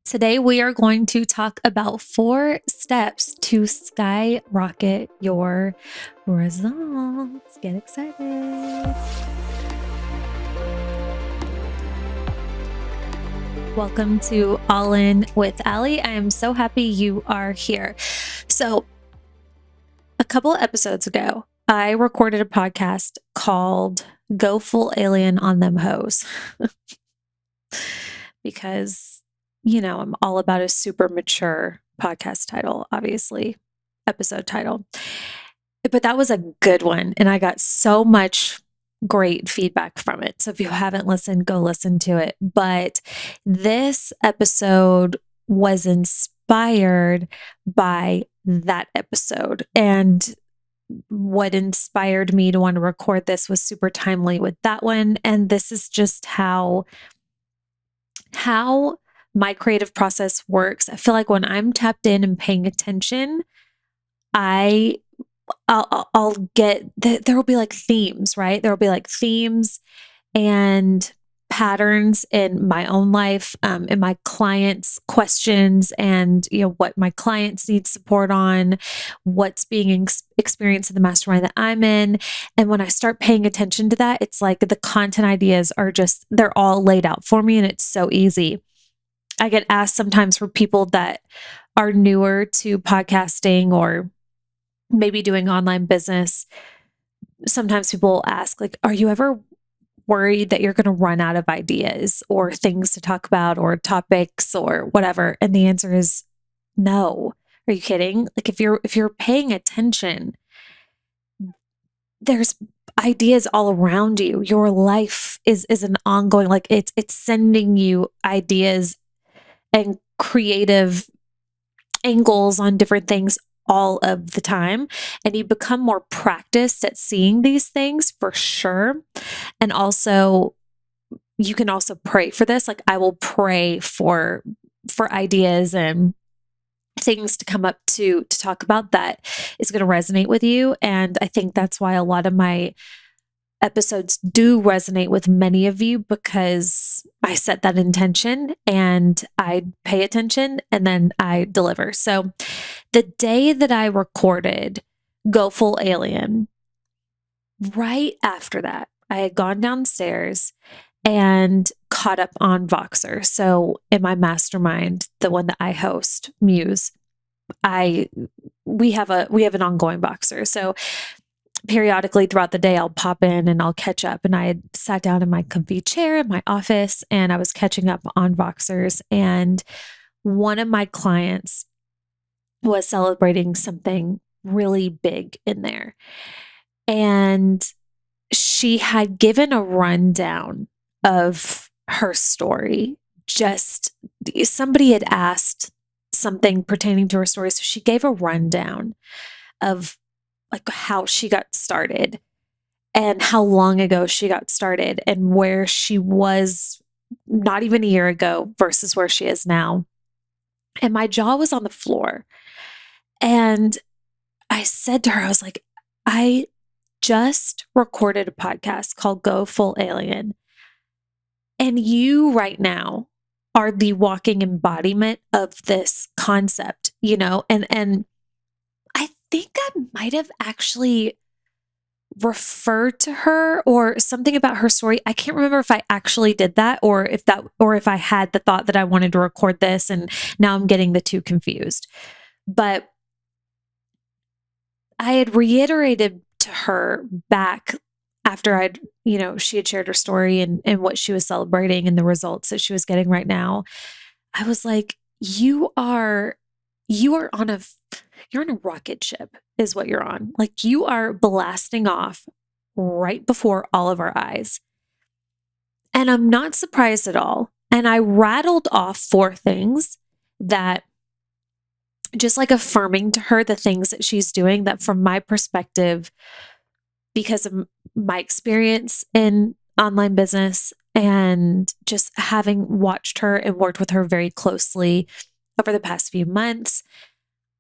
Today, we are going to talk about 4 steps to skyrocket your results. Get excited. Welcome to All In with Allie. I am so happy you are here. So, a couple of episodes ago, I recorded a podcast called Go Full Alien on Them Hoes because I'm all about a super mature podcast title, obviously, episode title. But that was a good one. And I got so much great feedback from it. So if you haven't listened, go listen to it. But this episode was inspired by that episode. And what inspired me to want to record this was super timely with that one. And this is just how my creative process works. I feel like when I'm tapped in and paying attention, I'll get there will be like themes, right? There will be like themes and patterns in my own life, in my clients' questions, and what my clients need support on, what's being experienced in the mastermind that I'm in. And when I start paying attention to that, it's like the content ideas they're all laid out for me, and it's so easy. I get asked sometimes for people that are newer to podcasting or maybe doing online business. Sometimes people will ask, like, are you ever worried that you're going to run out of ideas or things to talk about or topics or whatever? And the answer is no. Are you kidding? Like, if you're paying attention, there's ideas all around you. Your life is an ongoing, like it's sending you ideas and creative angles on different things all of the time. And you become more practiced at seeing these things for sure. And also, you can also pray for this. Like, I will pray for ideas and things to come up to talk about that is going to resonate with you. And I think that's why a lot of my episodes do resonate with many of you, because I set that intention and I pay attention and then I deliver. So the day that I recorded Go Full Alien, right after that, I had gone downstairs and caught up on Voxer. So in my mastermind, the one that I host, Muse, we have an ongoing Voxer. So periodically throughout the day, I'll pop in and I'll catch up. And I had sat down in my comfy chair in my office and I was catching up on Voxers. And one of my clients was celebrating something really big in there. And she had given a rundown of her story. Just somebody had asked something pertaining to her story. So she gave a rundown of like how she got started and how long ago she got started and where she was not even a year ago versus where she is now. And my jaw was on the floor. And I said to her, I was like, I just recorded a podcast called Go Full Alien. And you right now are the walking embodiment of this concept, and I think I might have actually referred to her or something about her story. I can't remember if I actually did that or if I had the thought that I wanted to record this and now I'm getting the two confused. But I had reiterated to her back after she had shared her story and what she was celebrating and the results that she was getting right now. I was like, you're on a rocket ship is what you're on. Like, you are blasting off right before all of our eyes. And I'm not surprised at all. And I rattled off 4 things that, just like affirming to her the things that she's doing, that from my perspective, because of my experience in online business and just having watched her and worked with her very closely over the past few months,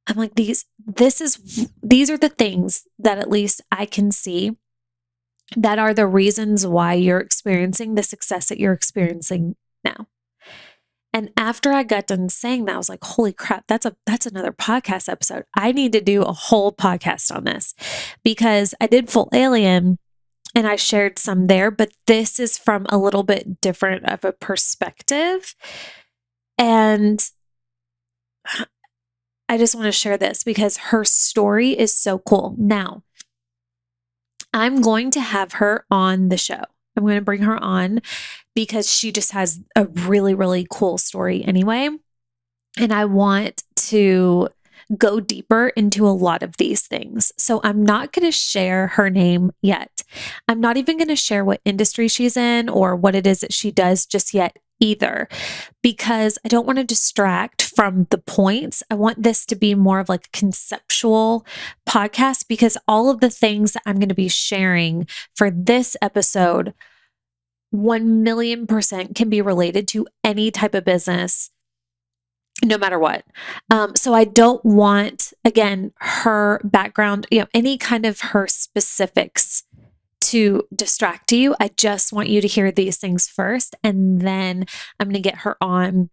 I'm like, these are the things that at least I can see that are the reasons why you're experiencing the success that you're experiencing now. And after I got done saying that, I was like, holy crap, that's another podcast episode. I need to do a whole podcast on this, because I did Full Alien and I shared some there, but this is from a little bit different of a perspective. And I just want to share this because her story is so cool. Now, I'm going to have her on the show. I'm going to bring her on because she just has a really, really cool story anyway. And I want to go deeper into a lot of these things. So I'm not going to share her name yet. I'm not even going to share what industry she's in or what it is that she does just yet either, because I don't want to distract from the points. I want this to be more of like a conceptual podcast, because all of the things that I'm going to be sharing for this episode 1,000,000% can be related to any type of business, no matter what. So I don't want, again, her background, any kind of her specifics to distract you. I just want you to hear these things first, and then I'm going to get her on.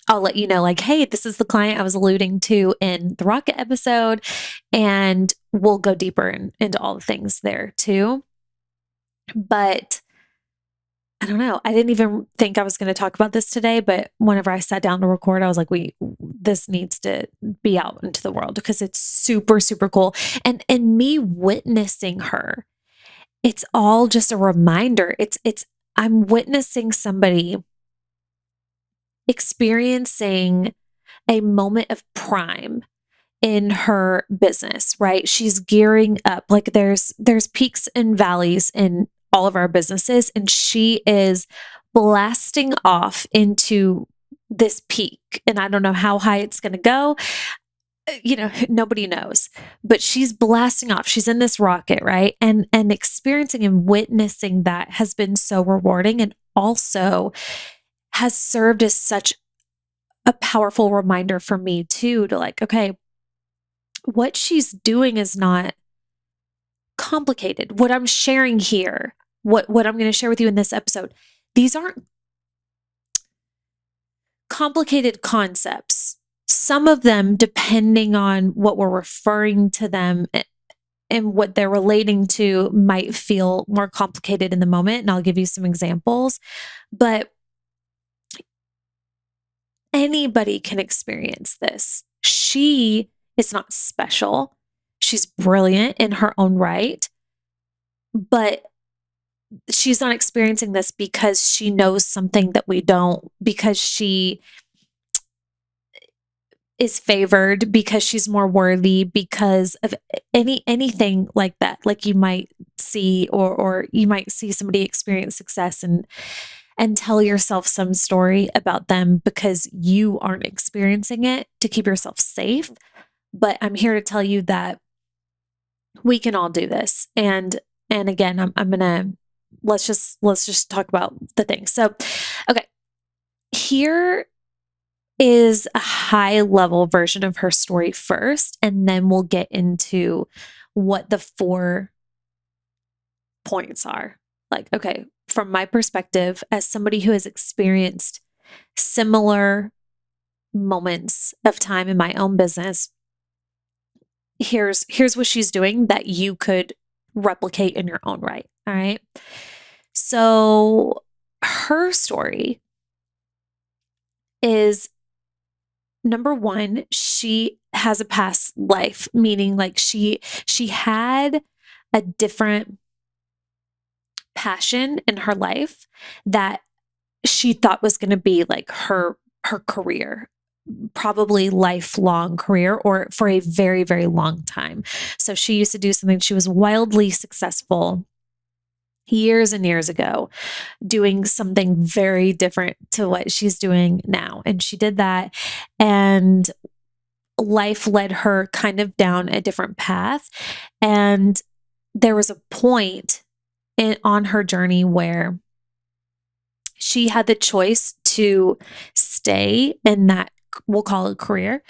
I'll let you know, like, hey, this is the client I was alluding to in the Rocket episode, and we'll go deeper into all the things there too. But I don't know. I didn't even think I was going to talk about this today, but whenever I sat down to record, I was like, this needs to be out into the world because it's super, super cool. And me witnessing her, it's all just a reminder. I'm witnessing somebody experiencing a moment of prime in her business, right? She's gearing up. Like there's peaks and valleys in all of our businesses, and she is blasting off into this peak. And I don't know how high it's going to go. Nobody knows, but she's blasting off. She's in this rocket, right? And experiencing and witnessing that has been so rewarding, and also has served as such a powerful reminder for me too, to like, okay, what she's doing is not complicated. What I'm sharing here, what I'm going to share with you in this episode, these aren't complicated concepts. Some of them, depending on what we're referring to them and what they're relating to, might feel more complicated in the moment. And I'll give you some examples, but anybody can experience this. She is not special. She's brilliant in her own right, but she's not experiencing this because she knows something that we don't, because she is favored, because she's more worthy, because of anything like that. Like you might see, or you might see somebody experience success and tell yourself some story about them because you aren't experiencing it to keep yourself safe. But I'm here to tell you that we can all do this. And again, I'm gonna let's just talk about the thing. So, okay, here is a high level version of her story first, and then we'll get into what the 4 points are. Like, okay, from my perspective, as somebody who has experienced similar moments of time in my own business, here's what she's doing that you could replicate in your own right. All right. So her story is, number 1, she has a past life, meaning like she had a different passion in her life that she thought was going to be like her career, probably lifelong career, or for a very, very long time. So she used to do something, she was wildly successful years and years ago, doing something very different to what she's doing now. And she did that, and life led her kind of down a different path. And there was a point on her journey where she had the choice to stay in that, we'll call it career.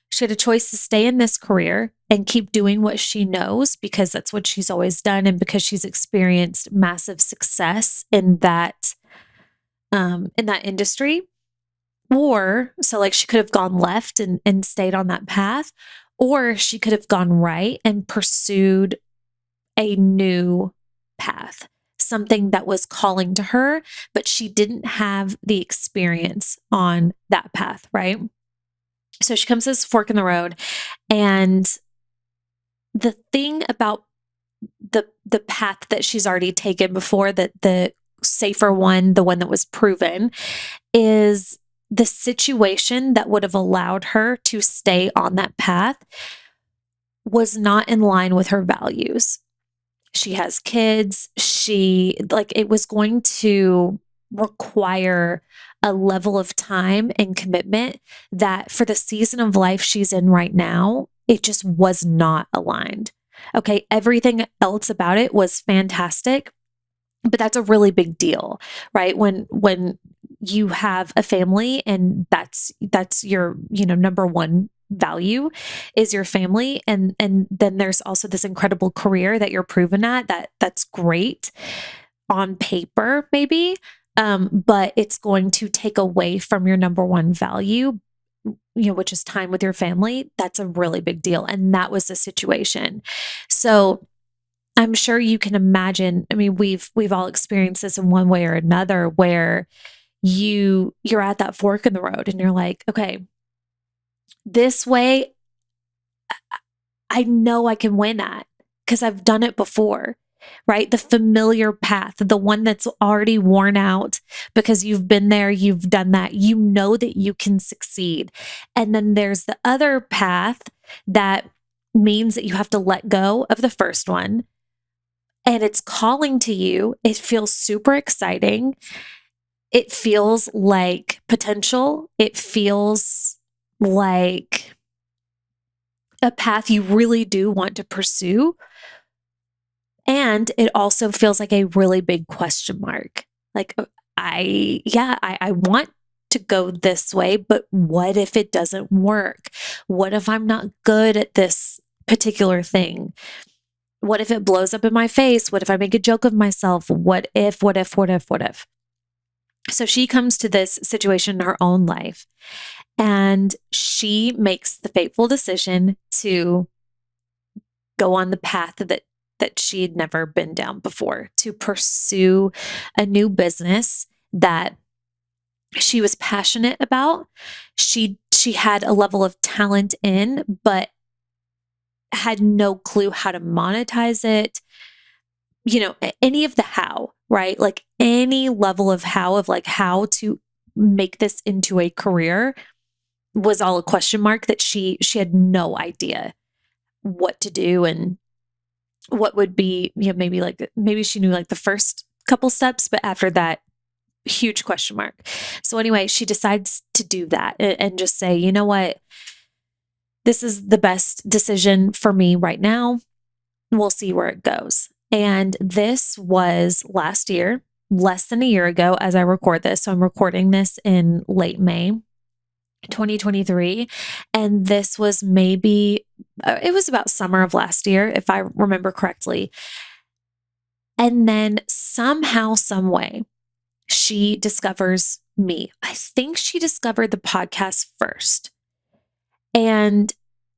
She had a choice to stay in this career and keep doing what she knows, because that's what she's always done, and because she's experienced massive success in that industry. Or, so like she could have gone left and stayed on that path, or she could have gone right and pursued a new path, something that was calling to her, but she didn't have the experience on that path, right? So she comes to this fork in the road. And the thing about the path that she's already taken before, that the safer one, the one that was proven, is the situation that would have allowed her to stay on that path was not in line with her values. She has kids. It was going to require a level of time and commitment that for the season of life she's in right now, it just was not aligned. Okay. Everything else about it was fantastic, but that's a really big deal, right? When you have a family and that's your, number one value is your family, and then there's also this incredible career that you're proven at, that's great on paper maybe, but it's going to take away from your number one value, which is time with your family. That's a really big deal, and that was the situation. So I'm sure you can imagine. I mean, we've all experienced this in one way or another, where you're at that fork in the road and you're like, okay, this way I know I can win at because I've done it before, right? The familiar path, the one that's already worn out because you've been there, you've done that, you know that you can succeed. And then there's the other path that means that you have to let go of the first one, and it's calling to you. It feels super exciting. It feels like potential. It feels like a path you really do want to pursue. And it also feels like a really big question mark. Like, I want to go this way, but what if it doesn't work? What if I'm not good at this particular thing? What if it blows up in my face? What if I make a joke of myself? What if? So she comes to this situation in her own life, and she makes the fateful decision to go on the path that she had never been down before, to pursue a new business that she was passionate about. She had a level of talent in, but had no clue how to monetize it. Any of the how, right? Like any level of how to make this into a career was all a question mark, that she had no idea what to do and what would be, maybe she knew like the first couple steps, but after that, huge question mark. So anyway, she decides to do that and just say, you know what? This is the best decision for me right now. We'll see where it goes. And this was last year, less than a year ago as I record this. So I'm recording this in late May 2023. And this was it was about summer of last year, if I remember correctly. And then somehow, some way, she discovers me. I think she discovered the podcast first. And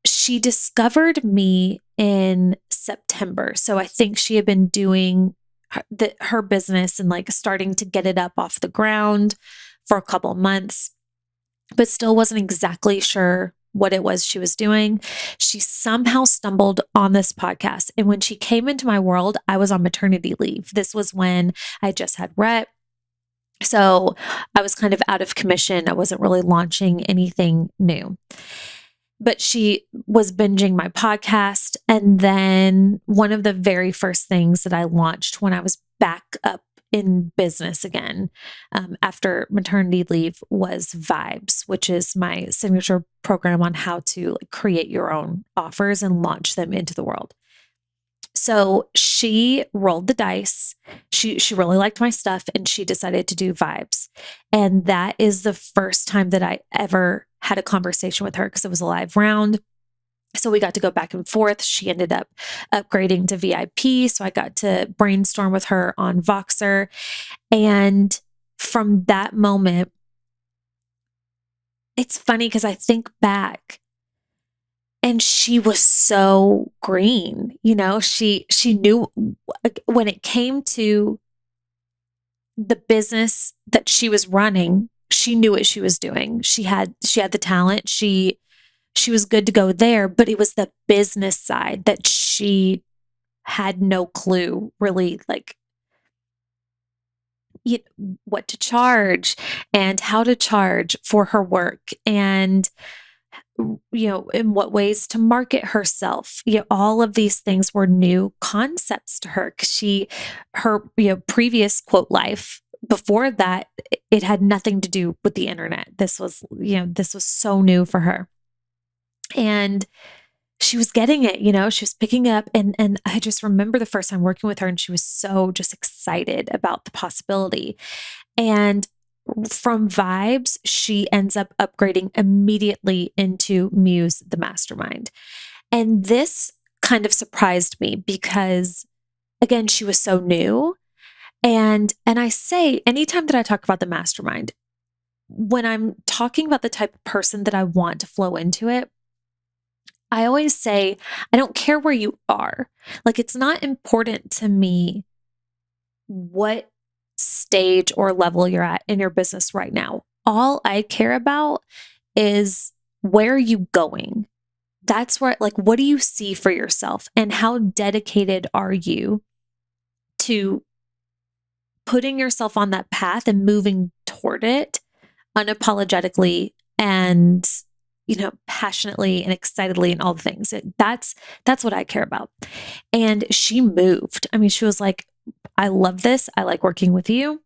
she discovered me in September. So I think she had been doing her business and like starting to get it up off the ground for a couple months, but still wasn't exactly sure what it was she was doing. She somehow stumbled on this podcast. And when she came into my world, I was on maternity leave. This was when I just had Rhett. So I was kind of out of commission. I wasn't really launching anything new. But she was binging my podcast. And then one of the very first things that I launched when I was back up in business again, after maternity leave, was Vibes, which is my signature program on how to create your own offers and launch them into the world. So she rolled the dice. She really liked my stuff, and she decided to do Vibes. And that is the first time that I ever had a conversation with her, because it was a live round. So we got to go back and forth. She ended up upgrading to VIP. So I got to brainstorm with her on Voxer. And from that moment, it's funny because I think back and she was so green, she knew when it came to the business that she was running, she knew what she was doing. She had the talent. She was good to go there, but it was the business side that she had no clue really, like, what to charge and how to charge for her work, and in what ways to market herself. All of these things were new concepts to her, because her previous quote life before that, it had nothing to do with the internet. This was so new for her. And she was getting it, she was picking up, and I just remember the first time working with her, and she was so just excited about the possibility. And from Vibes, she ends up upgrading immediately into Muse the Mastermind. And this kind of surprised me because, again, she was so new. And I say, anytime that I talk about the mastermind, when I'm talking about the type of person that I want to flow into it, I always say, I don't care where you are. Like, it's not important to me what stage or level you're at in your business right now. All I care about is, where are you going? That's where, like, what do you see for yourself, and how dedicated are you to putting yourself on that path and moving toward it unapologetically and passionately and excitedly and all the things. That's what I care about. And she moved. I mean, she was like, I love this. I like working with you.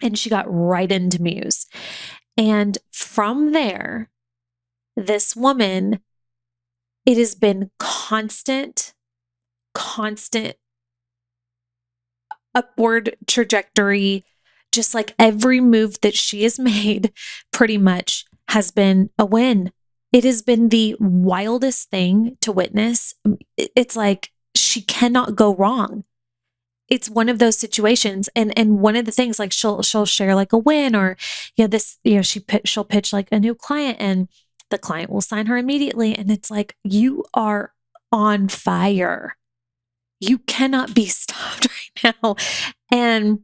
And she got right into Muse. And from there, this woman, it has been constant upward trajectory. Just like every move that she has made pretty much has been a win. It has been the wildest thing to witness. It's like she cannot go wrong. It's one of those situations. And one of the things, like, she'll share like a win, or she'll pitch like a new client, and the client will sign her immediately. And it's like, you are on fire. You cannot be stopped right now. And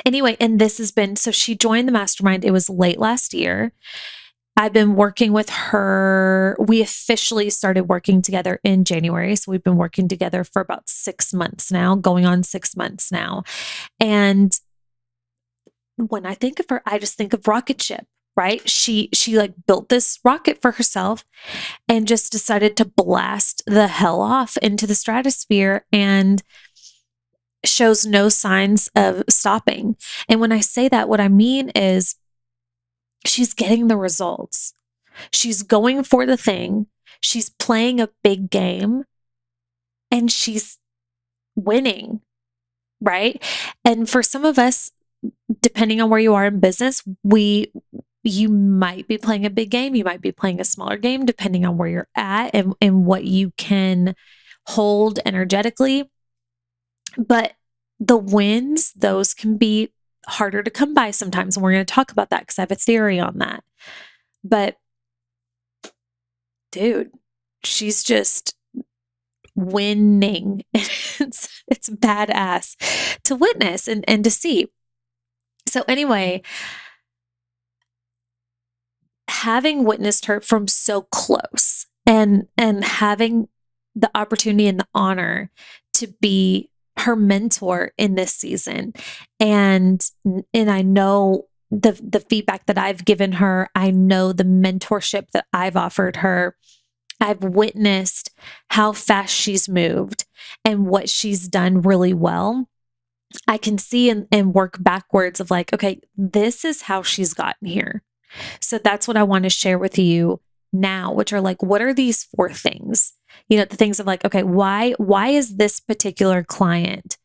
anyway, and this has been, so she joined the mastermind. It was late last year. I've been working with her. We officially started working together in January. So we've been working together for about 6 months now, going on 6 months now. And when I think of her, I just think of rocket ship, right? She like built this rocket for herself and just decided to blast the hell off into the stratosphere, and shows no signs of stopping. And when I say that, what I mean is, she's getting the results. She's going for the thing. She's playing a big game, and she's winning, right? And for some of us, depending on where you are in business, you might be playing a big game. You might be playing a smaller game, depending on where you're at and what you can hold energetically. But the wins, those can be harder to come by sometimes. And we're going to talk about that because I have a theory on that. But dude, she's just winning. It's badass to witness and to see. So anyway, having witnessed her from so close, and having the opportunity and the honor to be her mentor in this season. And I know the feedback that I've given her. I know the mentorship that I've offered her. I've witnessed how fast she's moved and what she's done really well. I can see and work backwards of like, okay, this is how she's gotten here. So that's what I want to share with you now, which are like, what are these 4 things? The things of like, okay, why is this particular client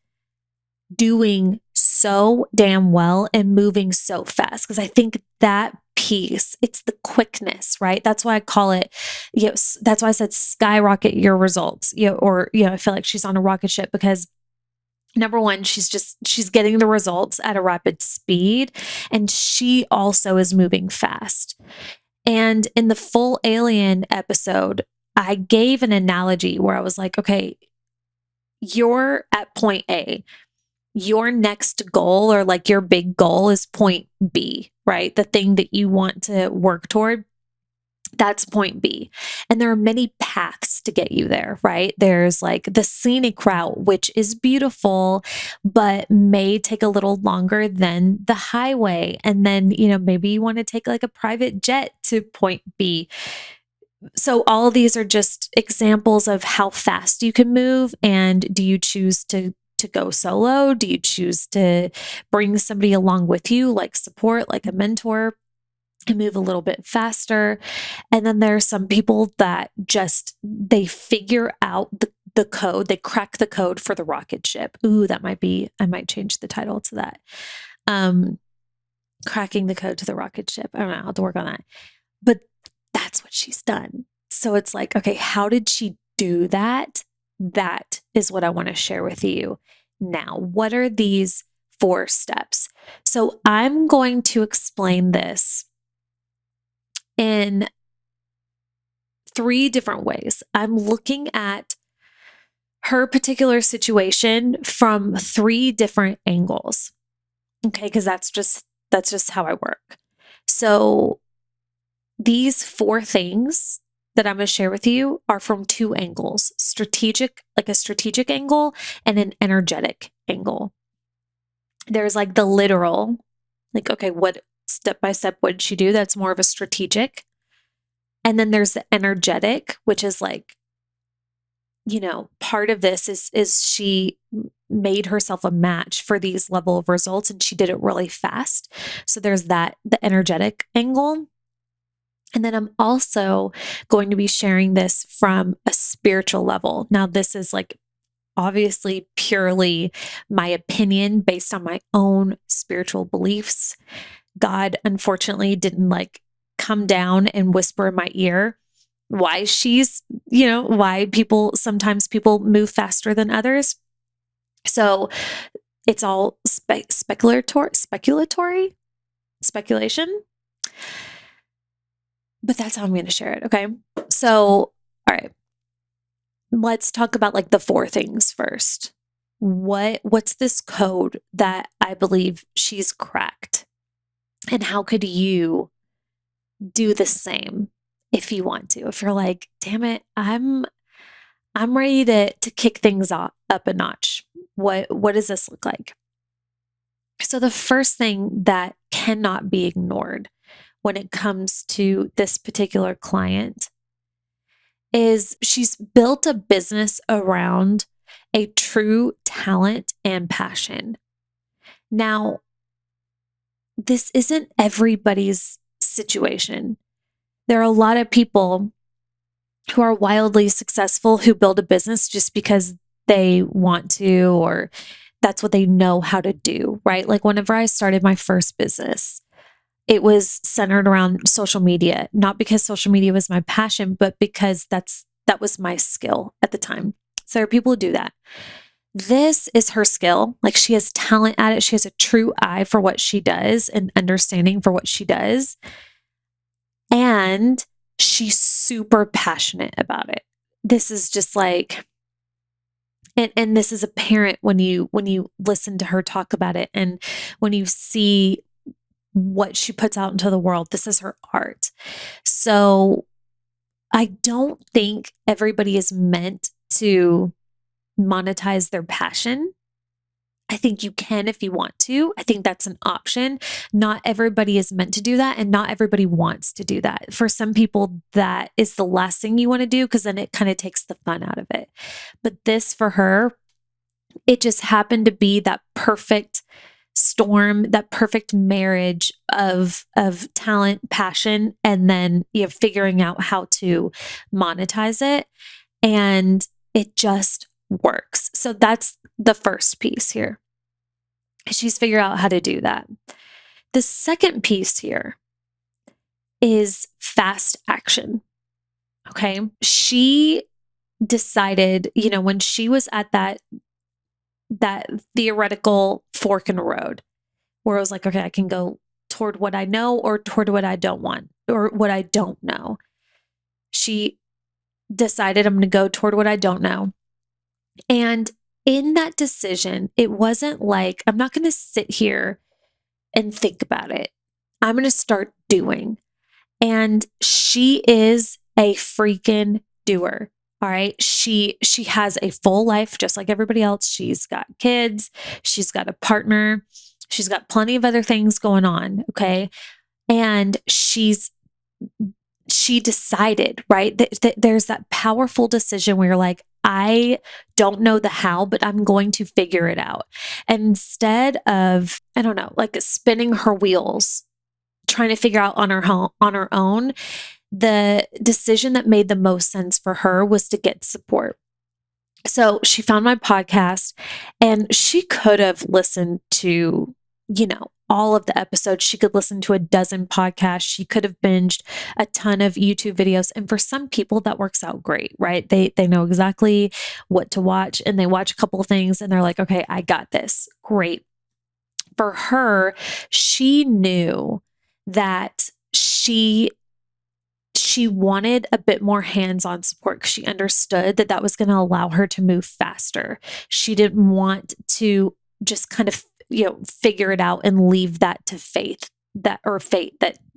doing so damn well and moving so fast? Because I think that piece, it's the quickness, right? That's why I call it, that's why I said skyrocket your results, I feel like she's on a rocket ship, because number one, she's getting the results at a rapid speed, and she also is moving fast. And in the full Alien episode, I gave an analogy where I was like, okay, you're at point A. Your next goal, or like your big goal, is point B, right? The thing that you want to work toward. That's point B. And there are many paths to get you there, right? There's like the scenic route, which is beautiful, but may take a little longer than the highway. And then, maybe you want to take like a private jet to point B. So all of these are just examples of how fast you can move. And do you choose to go solo? Do you choose to bring somebody along with you, like support, like a mentor, and move a little bit faster? And then there are some people that they figure out the code, they crack the code for the rocket ship. Ooh, I might change the title to that. Cracking the code to the rocket ship. I don't know, I'll have to work on that. But that's what she's done. So it's like, okay, how did she do that? That is what I want to share with you now. What are these 4 steps? So I'm going to explain this in 3 different ways. I'm looking at her particular situation from 3 different angles. Okay, because that's just how I work. So these 4 things that I'm going to share with you are from 2 angles: like a strategic angle and an energetic angle. There's like the literal, like, okay, what step by step, what did she do? That's more of a strategic. And then there's the energetic, which is like, part of this is she made herself a match for these level of results, and she did it really fast. So there's the energetic angle. And then I'm also going to be sharing this from a spiritual level. Now, this is like obviously purely my opinion based on my own spiritual beliefs. God, unfortunately, didn't like come down and whisper in my ear why why sometimes people move faster than others. So it's all speculation. But that's how I'm going to share it. Okay. So, all right, let's talk about like the 4 things first. What's this code that I believe she's cracked? And how could you do the same if you want to? If you're like, damn it, I'm ready to kick things up a notch. What does this look like? So the first thing that cannot be ignored when it comes to this particular client is she's built a business around a true talent and passion. Now, this isn't everybody's situation. There are a lot of people who are wildly successful who build a business just because they want to, or that's what they know how to do, right? Like whenever I started my first business, it was centered around social media, not because social media was my passion, but because that was my skill at the time. So there are people who do that. This is her skill. Like she has talent at it. She has a true eye for what she does and understanding for what she does. And she's super passionate about it. This is just like, and this is apparent when you listen to her talk about it and when you see what she puts out into the world. This is her art. So I don't think everybody is meant to monetize their passion. I think you can if you want to. I think that's an option. Not everybody is meant to do that, and not everybody wants to do that. For some people, that is the last thing you want to do because then it kind of takes the fun out of it. But this, for her, it just happened to be that perfect storm, that perfect marriage of talent, passion, and then figuring out how to monetize it. And it just works. So that's the first piece here. She's figured out how to do that. The second piece here is fast action. Okay. She decided, when she was at that theoretical fork in the road where I was like, okay, I can go toward what I know or toward what I don't want or what I don't know. She decided I'm going to go toward what I don't know. And in that decision, it wasn't like, I'm not going to sit here and think about it. I'm going to start doing. And she is a freaking doer. All right. She has a full life just like everybody else. She's got kids, she's got a partner, she's got plenty of other things going on. Okay. And she decided, right? There's that powerful decision where you're like, I don't know the how, but I'm going to figure it out. And instead of, I don't know, like spinning her wheels, trying to figure out on her own, the decision that made the most sense for her was to get support. So she found my podcast and she could have listened to, all of the episodes. She could listen to a dozen podcasts. She could have binged a ton of YouTube videos. And for some people that works out great, right? They know exactly what to watch and they watch a couple of things and they're like, okay, I got this. Great. For her, she knew that she wanted a bit more hands-on support because she understood that that was going to allow her to move faster. She didn't want to just kind of, figure it out and leave that to fate that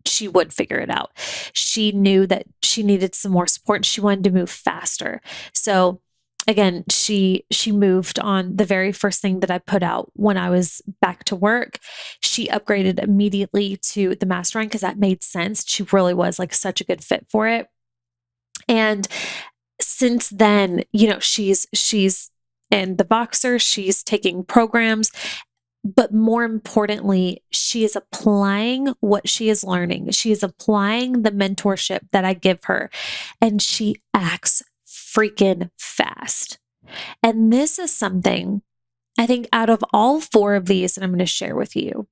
she would figure it out. She knew that she needed some more support and she wanted to move faster. So again, she moved on the very first thing that I put out when I was back to work. She upgraded immediately to the mastermind because that made sense. She really was like such a good fit for it. And since then, she's in the Boxer, she's taking programs, but more importantly, she is applying what she is learning. She is applying the mentorship that I give her, and she acts freaking fast. And this is something I think out of all 4 of these that I'm going to share with you,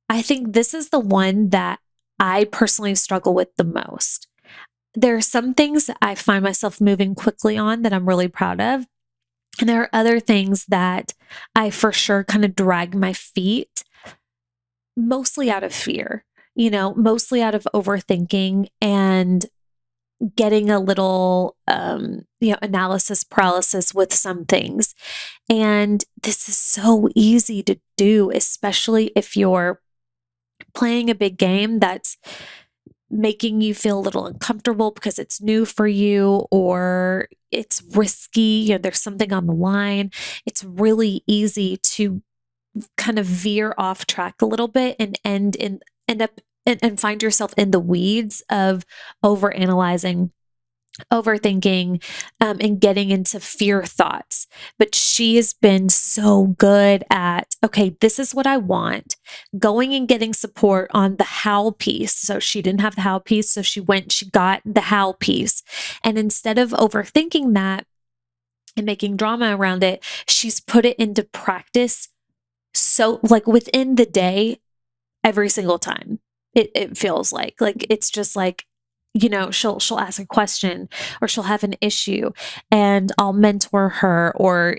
I think this is the one that I personally struggle with the most. There are some things that I find myself moving quickly on that I'm really proud of. And there are other things that I for sure kind of drag my feet, mostly out of fear, mostly out of overthinking and getting a little, analysis paralysis with some things. And this is so easy to do, especially if you're playing a big game that's making you feel a little uncomfortable because it's new for you or it's risky, there's something on the line. It's really easy to kind of veer off track a little bit and end up and find yourself in the weeds of overanalyzing, overthinking, and getting into fear thoughts. But she has been so good at, okay, this is what I want, going and getting support on the how piece. So she didn't have the how piece. So she got the how piece. And instead of overthinking that and making drama around it, she's put it into practice. So like within the day, every single time it feels like it's just like, she'll ask a question or she'll have an issue and I'll mentor her or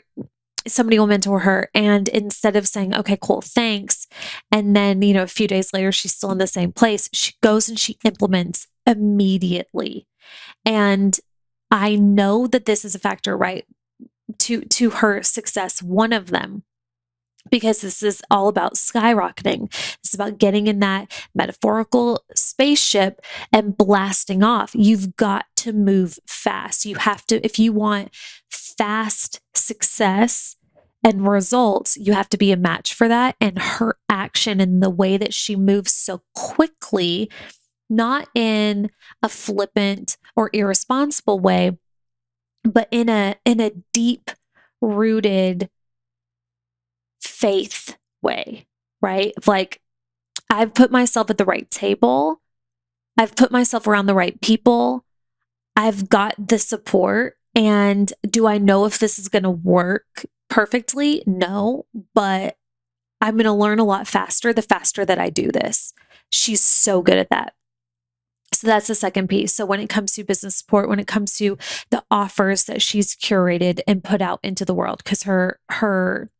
somebody will mentor her. And instead of saying, okay, cool, thanks. And then, a few days later, she's still in the same place. She goes and she implements immediately. And I know that this is a factor, right, to her success. One of them, because this is all about skyrocketing. It's about getting in that metaphorical spaceship and blasting off. You've got to move fast. You have to, if you want fast success and results, you have to be a match for that. And her action and the way that she moves so quickly, not in a flippant or irresponsible way, but in a deep rooted faith way, right? Like, I've put myself at the right table. I've put myself around the right people. I've got the support. And do I know if this is going to work perfectly? No, but I'm going to learn a lot faster the faster that I do this. She's so good at that. So that's the second piece. So when it comes to business support, when it comes to the offers that she's curated and put out into the world, because her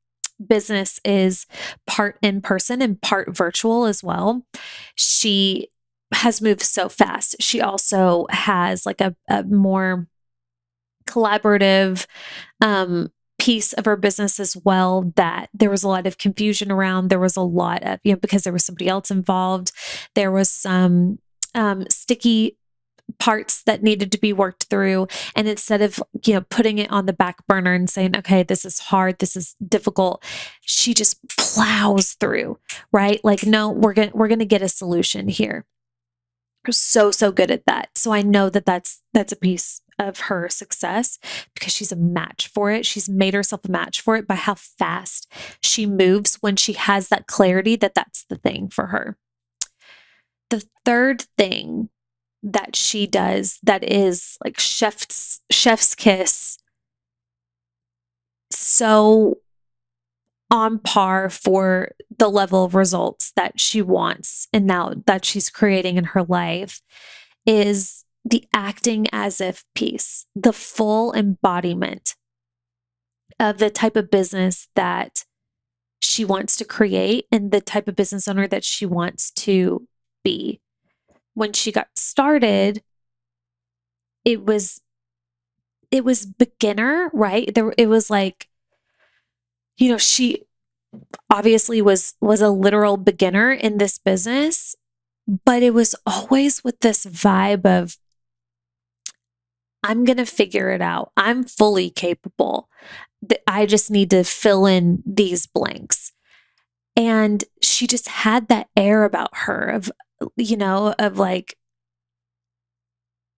business is part in person and part virtual as well, she has moved so fast. She also has like a more collaborative piece of her business as well that there was a lot of confusion around. There was a lot of, because there was somebody else involved, there was some sticky parts that needed to be worked through. And instead of, putting it on the back burner and saying, okay, this is hard, this is difficult, she just plows through, right? Like, no, we're going to get a solution here. So good at that. So I know that that's a piece of her success because she's a match for it. She's made herself a match for it by how fast she moves when she has that clarity that that's the thing for her. The third thing that she does that is like chef's kiss, so on par for the level of results that she wants and now that she's creating in her life, is the acting as if piece, the full embodiment of the type of business that she wants to create and the type of business owner that she wants to be. When she got started, it was beginner, right? It was like, she obviously was a literal beginner in this business, but it was always with this vibe of, I'm going to figure it out. I'm fully capable. I just need to fill in these blanks. And she just had that air about her of, of like,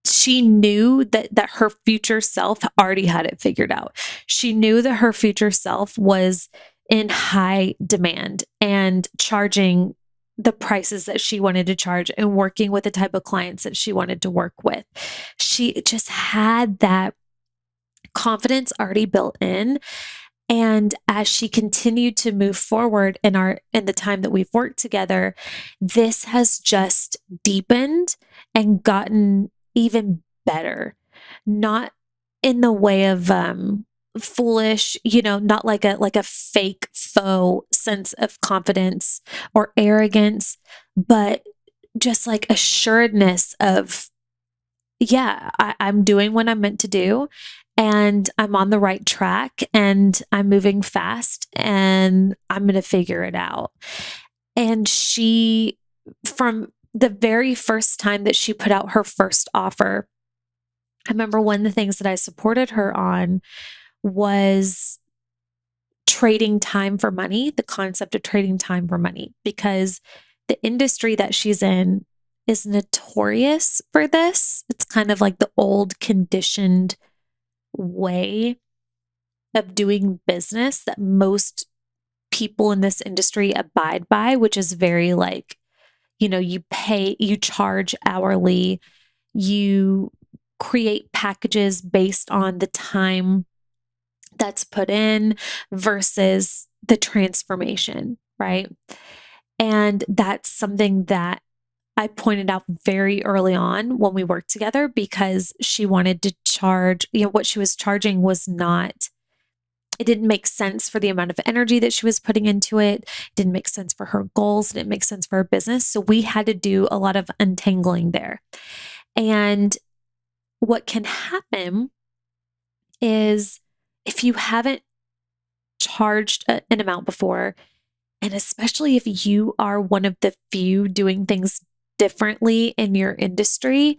she knew that her future self already had it figured out. She knew that her future self was in high demand and charging the prices that she wanted to charge and working with the type of clients that she wanted to work with. She just had that confidence already built in. And as she continued to move forward in the time that we've worked together, this has just deepened and gotten even better. Not in the way of foolish, not like a fake faux sense of confidence or arrogance, but just like assuredness of, yeah, I'm doing what I'm meant to do and I'm on the right track and I'm moving fast and I'm going to figure it out. And she, from the very first time that she put out her first offer, I remember one of the things that I supported her on was trading time for money, the concept of trading time for money, because the industry that she's in is notorious for this. It's kind of like the old conditioned way of doing business that most people in this industry abide by, which is very like, you charge hourly, you create packages based on the time that's put in versus the transformation, right? And that's something that I pointed out very early on when we worked together because she wanted to charge, what she was charging was not, it didn't make sense for the amount of energy that she was putting into it. It didn't make sense for her goals. It didn't make sense for her business. So we had to do a lot of untangling there. And what can happen is if you haven't charged an amount before, and especially if you are one of the few doing things differently in your industry,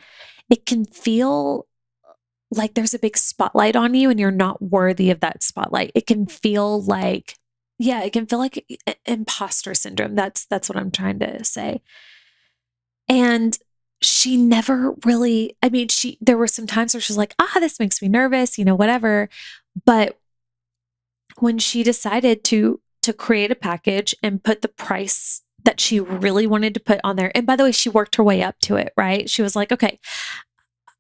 it can feel like there's a big spotlight on you and you're not worthy of that spotlight. It can feel like, it can feel like imposter syndrome. That's what I'm trying to say. And she never really, there were some times where she's like, this makes me nervous, whatever. But when she decided to create a package and put the price that she really wanted to put on there, and by the way, she worked her way up to it, right? She was like, okay,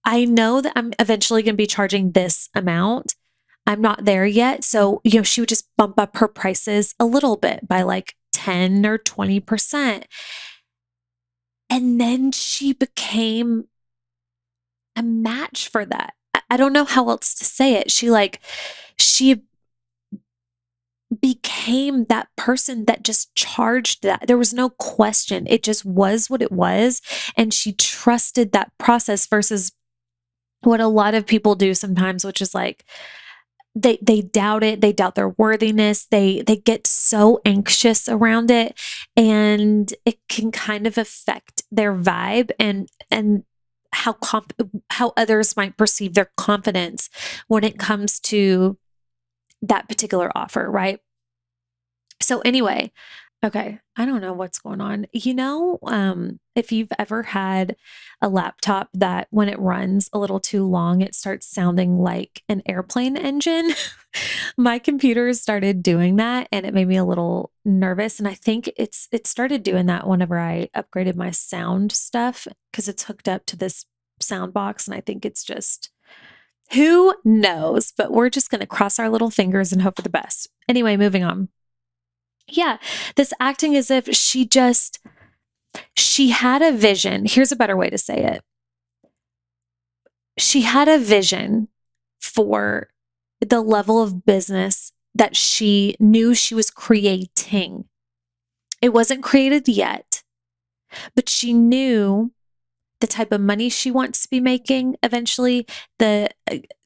I know that I'm eventually going to be charging this amount. I'm not there yet. So, she would just bump up her prices a little bit by like 10 or 20%. And then she became a match for that. I don't know how else to say it. She became that person that just charged that. There was no question. It just was what it was. And she trusted that process versus what a lot of people do sometimes, which is like, they doubt it, they doubt their worthiness, they get so anxious around it, and it can kind of affect their vibe and how others might perceive their confidence when it comes to that particular offer, right? So anyway, okay, I don't know what's going on. If you've ever had a laptop that when it runs a little too long, it starts sounding like an airplane engine. My computer started doing that and it made me a little nervous. And I think it started doing that whenever I upgraded my sound stuff because it's hooked up to this sound box. And I think it's just who knows, but we're just going to cross our little fingers and hope for the best. Anyway, moving on. Yeah, this acting as if she had a vision. Here's a better way to say it. She had a vision for the level of business that she knew she was creating. It wasn't created yet, but she knew the type of money she wants to be making eventually.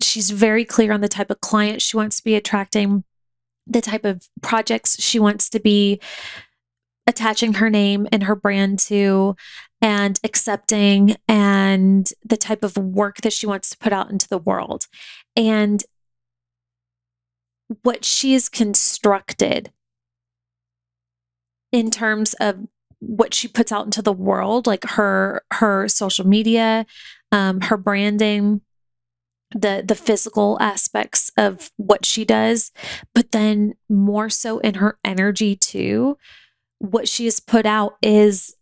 She's very clear on the type of client she wants to be attracting, the type of projects she wants to be attaching her name and her brand to and accepting, and the type of work that she wants to put out into the world. And what she has constructed in terms of what she puts out into the world, like her social media, her branding, the physical aspects of what she does, but then more so in her energy too. What she has put out is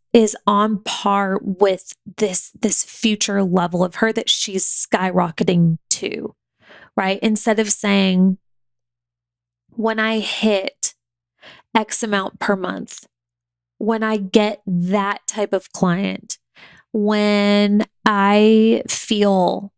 on par with this future level of her that she's skyrocketing to, right? Instead of saying, when I hit X amount per month, when I get that type of client, when I feel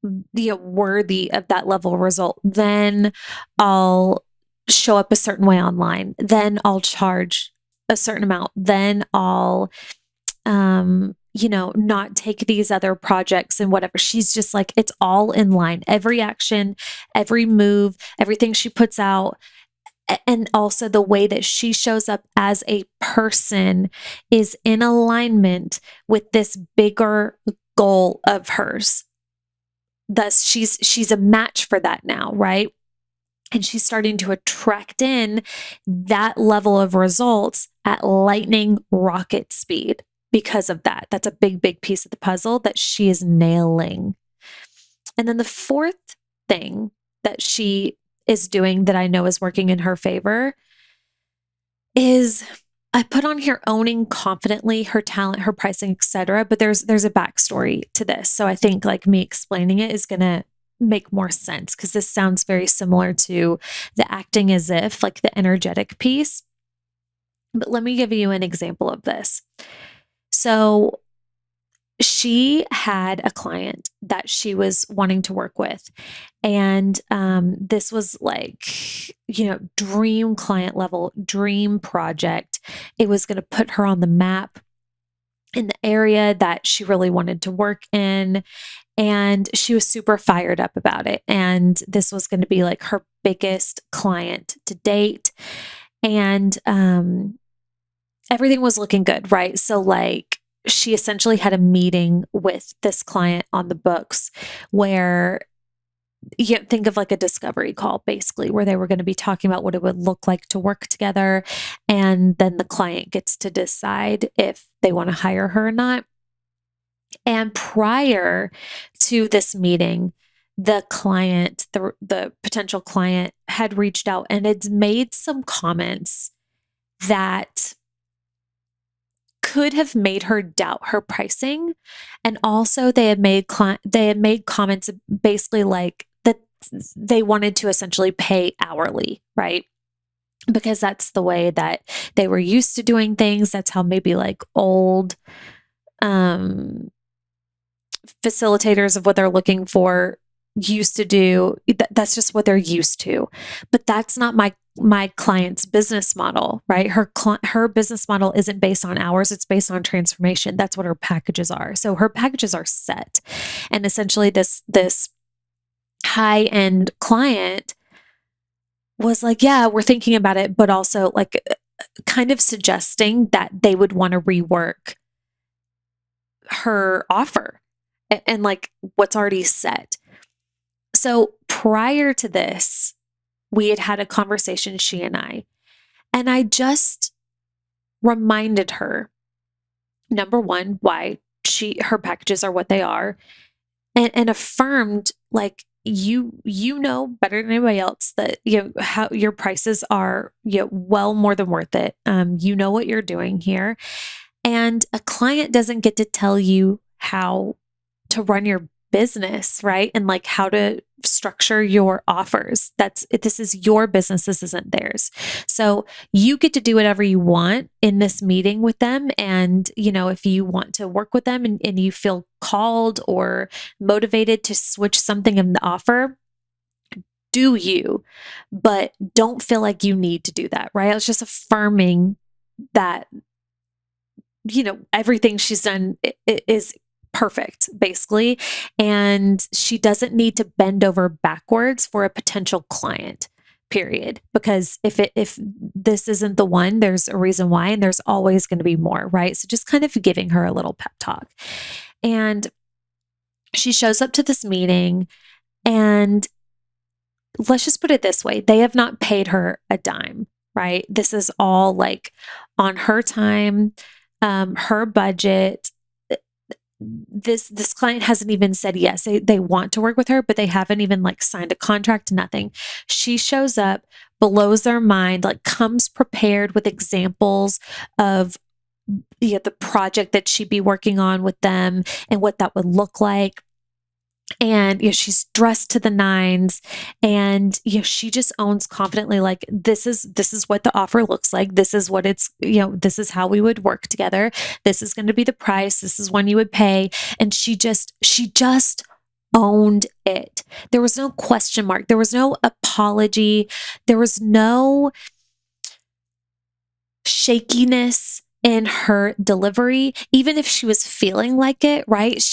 worthy of that level of result, then I'll show up a certain way online. Then I'll charge a certain amount. Then I'll, not take these other projects and whatever. She's just like, it's all in line. Every action, every move, everything she puts out, and also the way that she shows up as a person is in alignment with this bigger goal of hers. Thus, she's a match for that now, right? And she's starting to attract in that level of results at lightning rocket speed because of that. That's a big, big piece of the puzzle that she is nailing. And then the fourth thing that she is doing that I know is working in her favor is, I put on here owning confidently her talent, her pricing, etc. But there's a backstory to this. So I think like me explaining it is going to make more sense because this sounds very similar to the acting as if, like the energetic piece. But let me give you an example of this. So she had a client that she was wanting to work with. And this was like, dream client level, dream project. It was going to put her on the map in the area that she really wanted to work in. And she was super fired up about it. And this was going to be like her biggest client to date. And everything was looking good, right? So like, she essentially had a meeting with this client on the books where you think of like a discovery call, basically, where they were going to be talking about what it would look like to work together. And then the client gets to decide if they want to hire her or not. And prior to this meeting, the client, the potential client, had reached out and had made some comments that could have made her doubt her pricing. And also they had made comments basically like that they wanted to essentially pay hourly, right? Because that's the way that they were used to doing things. That's how maybe like old facilitators of what they're looking for used to do. That's just what they're used to. But that's not my client's business model, right? Her business model isn't based on hours, it's based on transformation. That's what her packages are. So her packages are set. And essentially this high-end client was like, yeah, we're thinking about it, but also like kind of suggesting that they would want to rework her offer and like what's already set. So prior to this, we had had a conversation, she and I just reminded her, number one, why her packages are what they are, and affirmed like you know better than anybody else that how your prices are well more than worth it. You know what you're doing here, and a client doesn't get to tell you how to run your business, right? And like how to structure your offers. This is your business. This isn't theirs. So you get to do whatever you want in this meeting with them. And, if you want to work with them and you feel called or motivated to switch something in the offer, do you, but don't feel like you need to do that, right? I was just affirming that, everything she's done is perfect, basically. And she doesn't need to bend over backwards for a potential client, period. Because if this isn't the one, there's a reason why, and there's always going to be more, right? So just kind of giving her a little pep talk. And she shows up to this meeting, and let's just put it this way, they have not paid her a dime, right? This is all like on her time, her budget. This client hasn't even said yes. They want to work with her, but they haven't even like signed a contract, nothing. She shows up, blows their mind, like comes prepared with examples of the project that she'd be working on with them and what that would look like. And she's dressed to the nines, and she just owns confidently like this is what the offer looks like. This is what it's this is how we would work together. This is going to be the price. This is when you would pay. And she just owned it. There was no question mark. There was no apology. There was no shakiness in her delivery, even if she was feeling like it, right?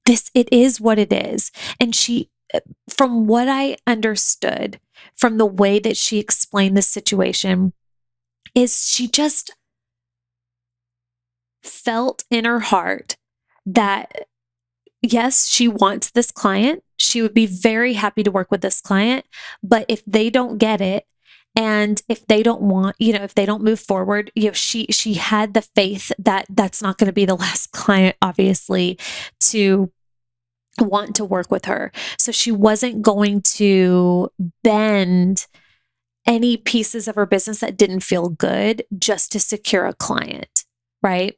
It is what it is. And from what I understood from the way that she explained the situation, is she just felt in her heart that, yes, she wants this client. She would be very happy to work with this client. But if they don't get it, and if they don't want, if they don't move forward, she had the faith that that's not going to be the last client, obviously, to want to work with her. So she wasn't going to bend any pieces of her business that didn't feel good just to secure a client, right?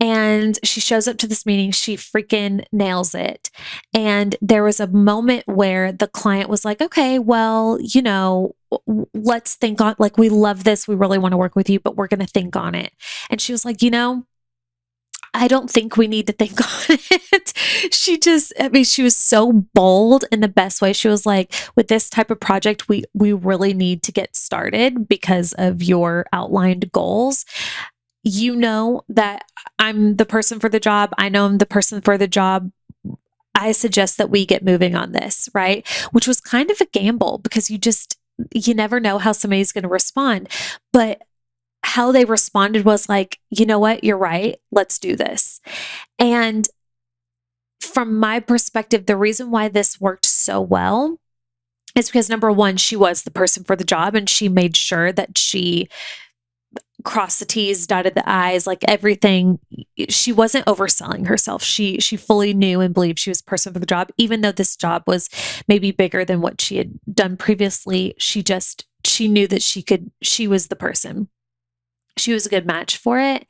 And she shows up to this meeting, she freaking nails it. And there was a moment where the client was like, okay, well, let's think on, like, we love this. We really want to work with you, but we're going to think on it. And she was like, I don't think we need to think on it. She was so bold in the best way. She was like, with this type of project, we really need to get started because of your outlined goals. You know that I'm the person for the job. I know I'm the person for the job. I suggest that we get moving on this, right? Which was kind of a gamble because you never know how somebody's going to respond. But how they responded was like, you know what? You're right. Let's do this. And from my perspective, the reason why this worked so well is because, number one, she was the person for the job, and she made sure that she crossed the T's, dotted the I's, like everything. She wasn't overselling herself. She fully knew and believed she was the person for the job, even though this job was maybe bigger than what she had done previously. She knew that she was the person. She was a good match for it.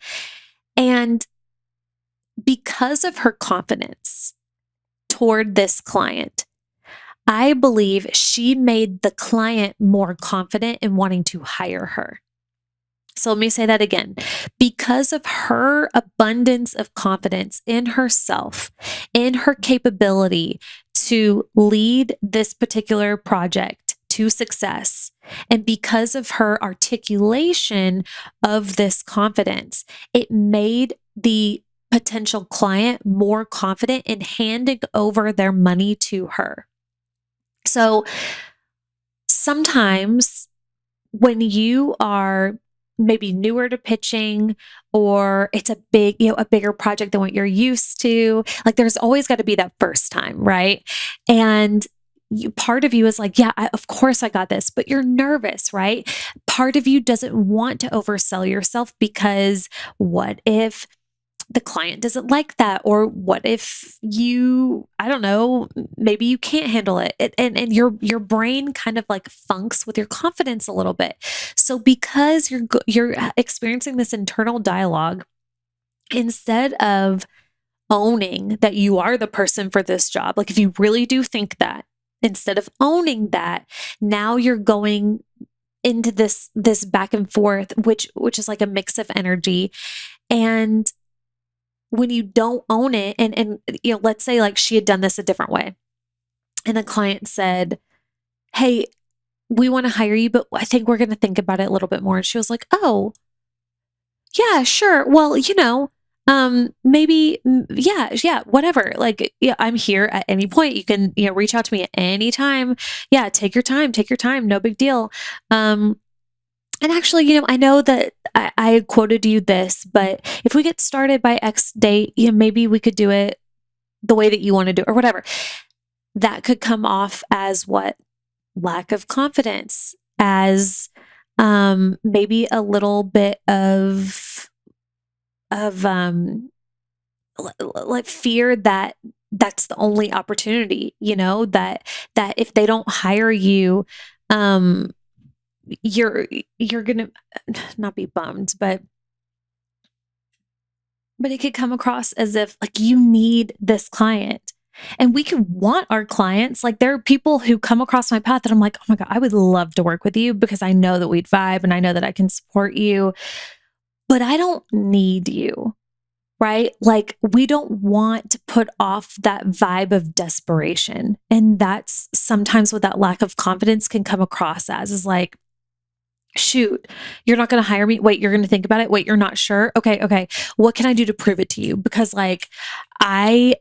And because of her confidence toward this client, I believe she made the client more confident in wanting to hire her. So let me say that again. Because of her abundance of confidence in herself, in her capability to lead this particular project to success, and because of her articulation of this confidence, it made the potential client more confident in handing over their money to her. So sometimes when you are maybe newer to pitching, or it's a bigger project than what you're used to, like there's always got to be that first time, right? And part of you is like, yeah, of course I got this, but you're nervous, right? Part of you doesn't want to oversell yourself because what if the client doesn't like that? Or what if I don't know, maybe you can't handle it. And your brain kind of like funks with your confidence a little bit. So because you're experiencing this internal dialogue, instead of owning that you are the person for this job, like if you really do think that, instead of owning that, now you're going into this back and forth, which is like a mix of energy. And when you don't own it, and let's say like she had done this a different way, and the client said, "Hey, we want to hire you, but I think we're going to think about it a little bit more." And she was like, "Oh, yeah, sure. Well, maybe, yeah, whatever. Like, yeah, I'm here at any point. You can, reach out to me at any time. Yeah, take your time, no big deal." And actually, I know that I quoted you this, but if we get started by X date, maybe we could do it the way that you want to do it, or whatever. That could come off as what? Lack of confidence, as maybe a little bit of like fear that that's the only opportunity, that if they don't hire you, um you're gonna not be bummed, but it could come across as if like you need this client. And we can want our clients. Like there are people who come across my path that I'm like, oh my God, I would love to work with you because I know that we'd vibe and I know that I can support you, but I don't need you, right? Like we don't want to put off that vibe of desperation. And that's sometimes what that lack of confidence can come across as, is like, shoot, you're not going to hire me. Wait, you're going to think about it. Wait, you're not sure. Okay. What can I do to prove it to you? Because like and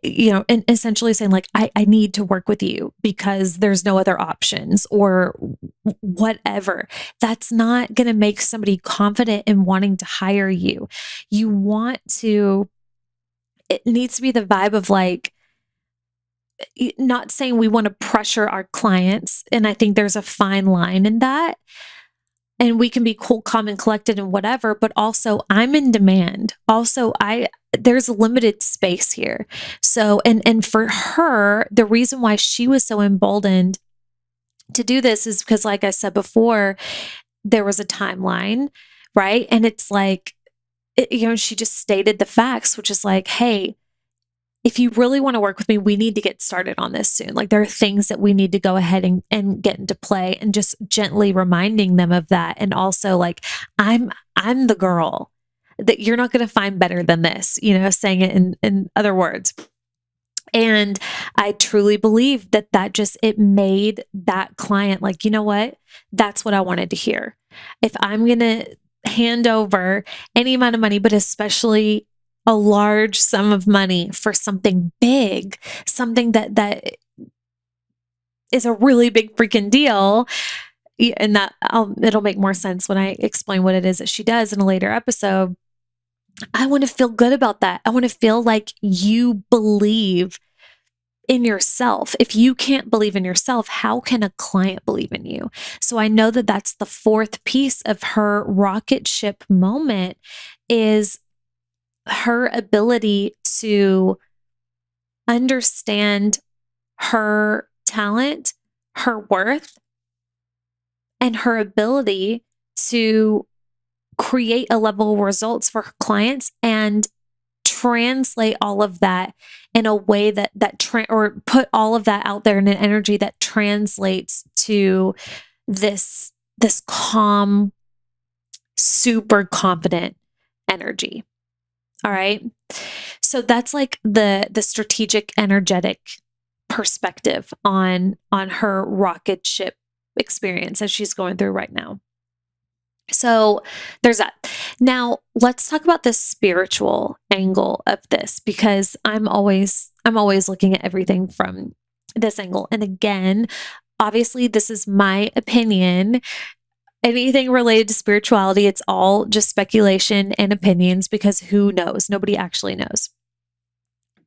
essentially saying like, I need to work with you because there's no other options or whatever. That's not going to make somebody confident in wanting to hire you. It needs to be the vibe of like, not saying we want to pressure our clients. And I think there's a fine line in that. And we can be cool, calm, and collected and whatever, but also I'm in demand. Also, there's limited space here. So, and for her, the reason why she was so emboldened to do this is because, like I said before, there was a timeline, right? And it's like, she just stated the facts, which is like, hey, if you really want to work with me, we need to get started on this soon. Like there are things that we need to go ahead and get into play, and just gently reminding them of that. And also like, I'm the girl that you're not going to find better than this, saying it in other words. And I truly believe that just, it made that client like, you know what? That's what I wanted to hear. If I'm going to hand over any amount of money, but especially a large sum of money for something big, something that is a really big freaking deal. And it'll make more sense when I explain what it is that she does in a later episode. I want to feel good about that. I want to feel like you believe in yourself. If you can't believe in yourself, how can a client believe in you? So I know that that's the fourth piece of her rocket ship moment, is her ability to understand her talent, her worth, and her ability to create a level of results for her clients and translate all of that in a way or put all of that out there in an energy that translates to this calm, super confident energy. All right. So that's like the strategic, energetic perspective on her rocket ship experience as she's going through right now. So there's that. Now let's talk about the spiritual angle of this, because I'm always looking at everything from this angle. And again, obviously this is my opinion. Anything related to spirituality, it's all just speculation and opinions, because who knows? Nobody actually knows.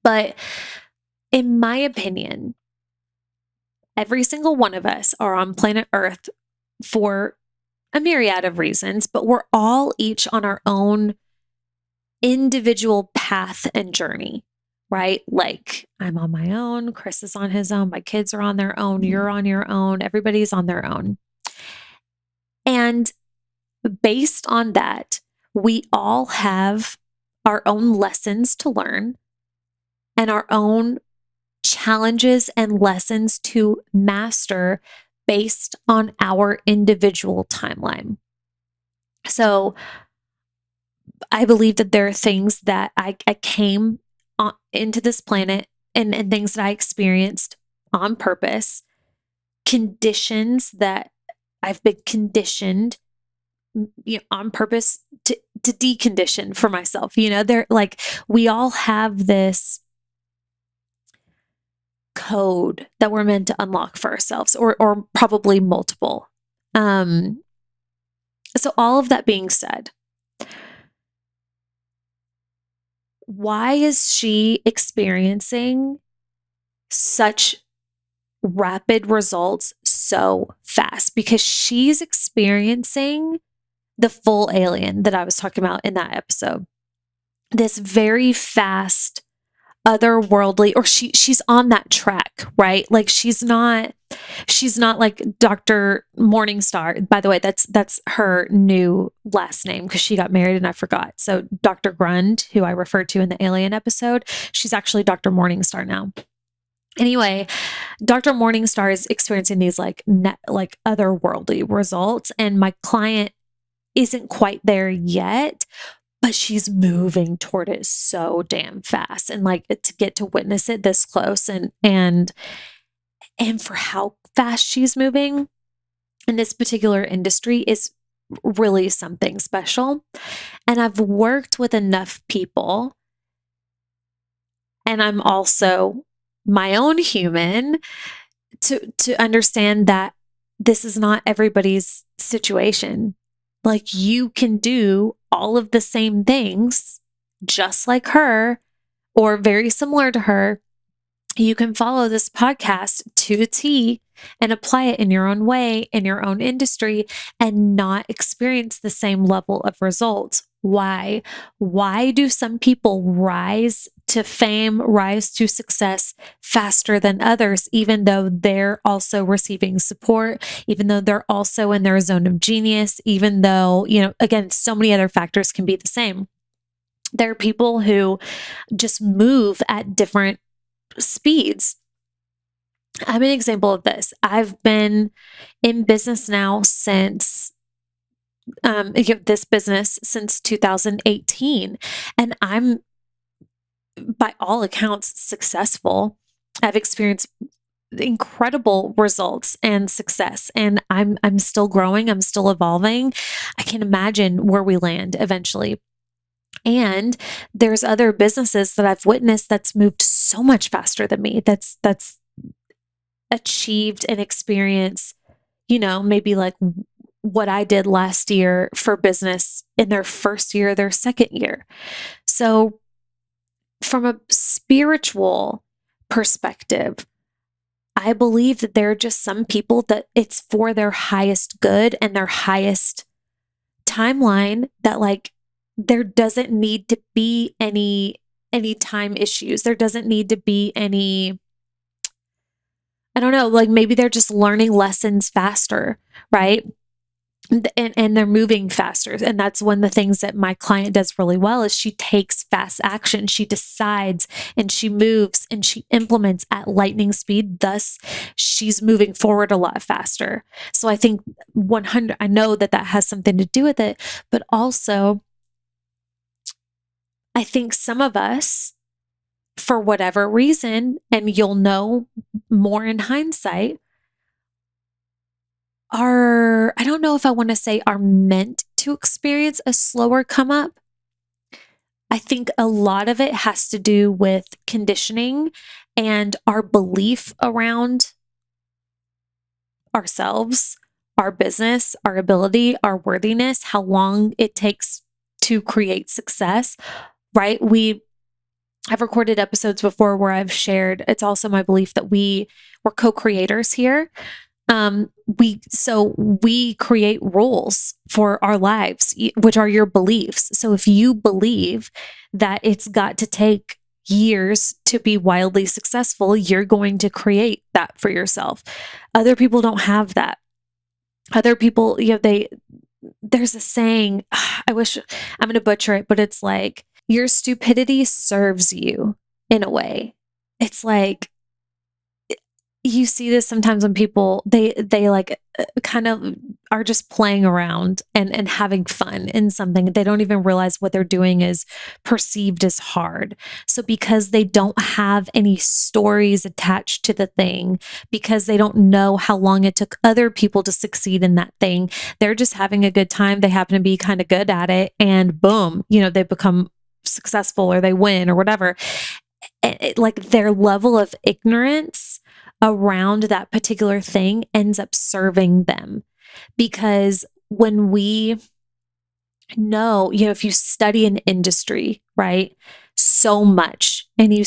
But in my opinion, every single one of us are on planet Earth for a myriad of reasons, but we're all each on our own individual path and journey, right? Like I'm on my own, Chris is on his own, my kids are on their own, you're on your own, everybody's on their own. And based on that, we all have our own lessons to learn and our own challenges and lessons to master based on our individual timeline. So I believe that there are things that I came into this planet and things that I experienced on purpose, conditions that I've been conditioned on purpose to decondition for myself. They're like, we all have this code that we're meant to unlock for ourselves, or probably multiple. So all of that being said, why is she experiencing such rapid results so fast? Because she's experiencing the full alien that I was talking about in that episode. This very fast, otherworldly, or she's on that track, right? Like she's not like Dr. Morningstar. By the way, that's her new last name because she got married and I forgot. So Dr. Grund, who I referred to in the alien episode, she's actually Dr. Morningstar now. Anyway, Dr. Morningstar is experiencing these like otherworldly results, and my client isn't quite there yet, but she's moving toward it so damn fast. And like to get to witness it this close and for how fast she's moving in this particular industry is really something special. And I've worked with enough people, and I'm also my own human, to understand that this is not everybody's situation. Like you can do all of the same things just like her or very similar to her. You can follow this podcast to a T and apply it in your own way, in your own industry, and not experience the same level of results. Why? Why do some people rise to fame, rise to success faster than others, even though they're also receiving support, even though they're also in their zone of genius, even though, again, so many other factors can be the same. There are people who just move at different speeds. I'm an example of this. I've been in business now since this business since 2018, and I'm by all accounts successful. I've experienced incredible results and success, and I'm still growing, I'm still evolving. I can imagine where we land eventually. And there's other businesses that I've witnessed that's moved so much faster than me, that's achieved and experienced, maybe like what I did last year for business in their first year, their second year. So from a spiritual perspective, I believe that there are just some people that it's for their highest good and their highest timeline, that like there doesn't need to be any time issues. There doesn't need to be any, I don't know, like maybe they're just learning lessons faster, right? and they're moving faster. And that's one of the things that my client does really well is she takes fast action. She decides and she moves and she implements at lightning speed. Thus, she's moving forward a lot faster. So I think 100, I know that that has something to do with it, but also I think some of us, for whatever reason, and you'll know more in hindsight, I don't know if I want to say are meant to experience a slower come up. I think a lot of it has to do with conditioning and our belief around ourselves, our business, our ability, our worthiness, how long it takes to create success, right? I've recorded episodes before where I've shared, it's also my belief that we're co-creators here. We create rules for our lives, which are your beliefs. So if you believe that it's got to take years to be wildly successful, you're going to create that for yourself. Other people don't have that. Other people, there's a saying, I wish I'm going to butcher it, but it's like, your stupidity serves you in a way. It's like, you see this sometimes when people they like kind of are just playing around and having fun in something. They don't even realize what they're doing is perceived as hard. So because they don't have any stories attached to the thing, because they don't know how long it took other people to succeed in that thing, they're just having a good time. They happen to be kind of good at it, and boom, they become successful or they win or whatever. Like their level of ignorance around that particular thing ends up serving them. Because when we know, if you study an industry, right, so much, and you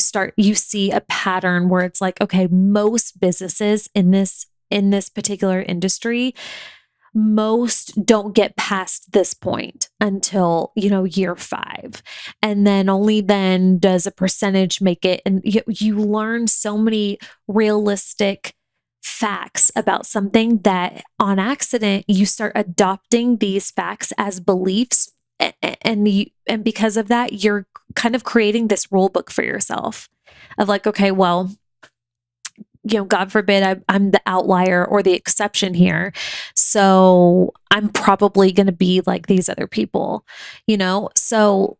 see a pattern where it's like, okay, most businesses in this particular industry, most don't get past this point until, year 5. And then only then does a percentage make it. And you learn so many realistic facts about something that on accident, you start adopting these facts as beliefs. And because of that, you're kind of creating this rule book for yourself of like, okay, well, God forbid I'm the outlier or the exception here. So I'm probably going to be like these other people, So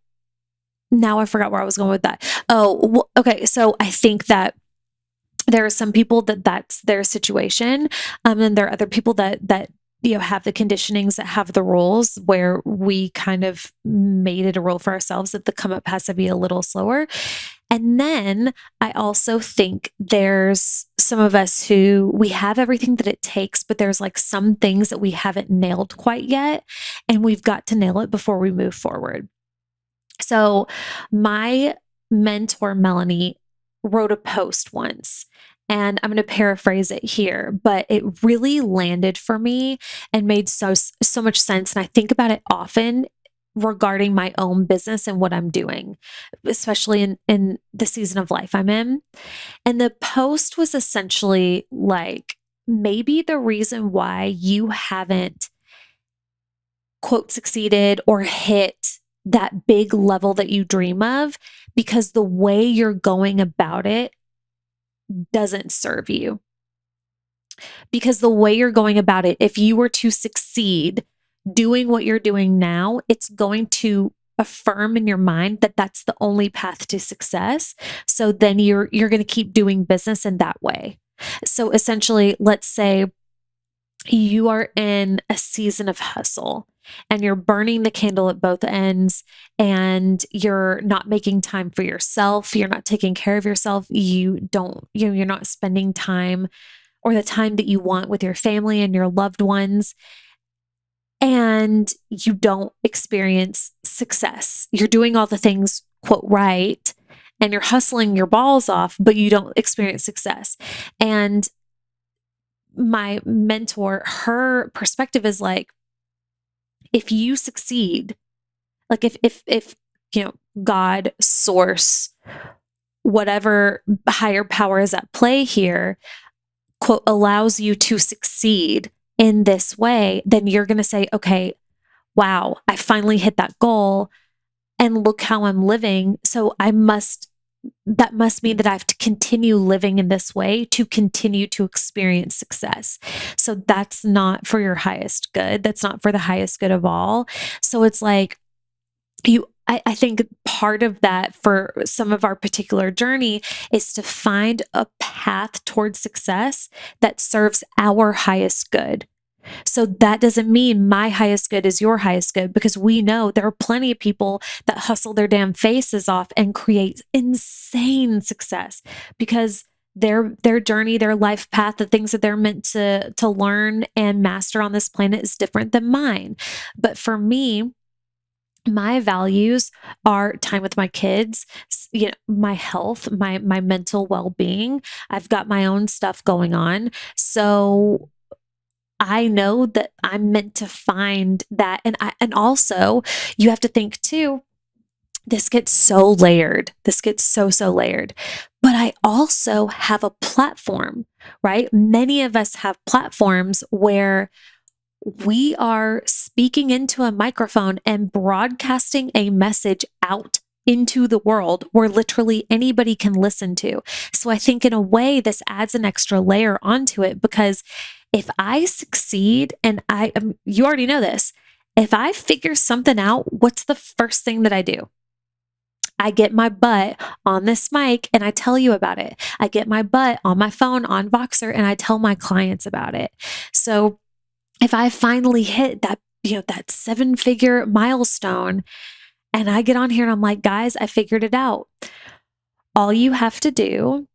now I forgot where I was going with that. Oh, well, okay. So I think that there are some people that's their situation. And there are other people that have the conditionings, that have the rules where we kind of made it a rule for ourselves that the come up has to be a little slower. And then I also think there's some of us who we have everything that it takes, but there's like some things that we haven't nailed quite yet. And we've got to nail it before we move forward. So my mentor, Melanie, wrote a post once, and I'm going to paraphrase it here, but it really landed for me and made so much sense. And I think about it often regarding my own business and what I'm doing, especially in the season of life I'm in. And the post was essentially like, maybe the reason why you haven't, quote, succeeded or hit that big level that you dream of, because the way you're going about it doesn't serve you. Because the way you're going about it, if you were to succeed doing what you're doing now, it's going to affirm in your mind that that's the only path to success. So then you're going to keep doing business in that way. So essentially, let's say you are in a season of hustle and you're burning the candle at both ends, and you're not making time for yourself. You're not taking care of yourself. You're not spending time or the time that you want with your family and your loved ones. And you don't experience success. You're doing all the things, quote, right, and you're hustling your balls off, but you don't experience success. And my mentor, her perspective is like, if you succeed, like if God, source, whatever higher power is at play here, quote, allows you to succeed in this way, then you're going to say, okay, wow, I finally hit that goal and look how I'm living. So that must mean that I have to continue living in this way to continue to experience success. So that's not for your highest good. That's not for the highest good of all. So it's like, I think part of that for some of our particular journey is to find a path towards success that serves our highest good. So that doesn't mean my highest good is your highest good, because we know there are plenty of people that hustle their damn faces off and create insane success because their journey, their life path, the things that they're meant to learn and master on this planet is different than mine. But for me, my values are time with my kids, my health, my mental well-being. I've got my own stuff going on. So I know that I'm meant to find that. And also you have to think too, this gets so layered. This gets so layered. But I also have a platform, right? Many of us have platforms where we are speaking into a microphone and broadcasting a message out into the world where literally anybody can listen to. So I think in a way, this adds an extra layer onto it, because if I succeed, and you already know this, if I figure something out, what's the first thing that I do? I get my butt on this mic and I tell you about it. I get my butt on my phone on Voxer and I tell my clients about it. So if I finally hit that, that 7-figure milestone and I get on here and I'm like, guys, I figured it out. All you have to do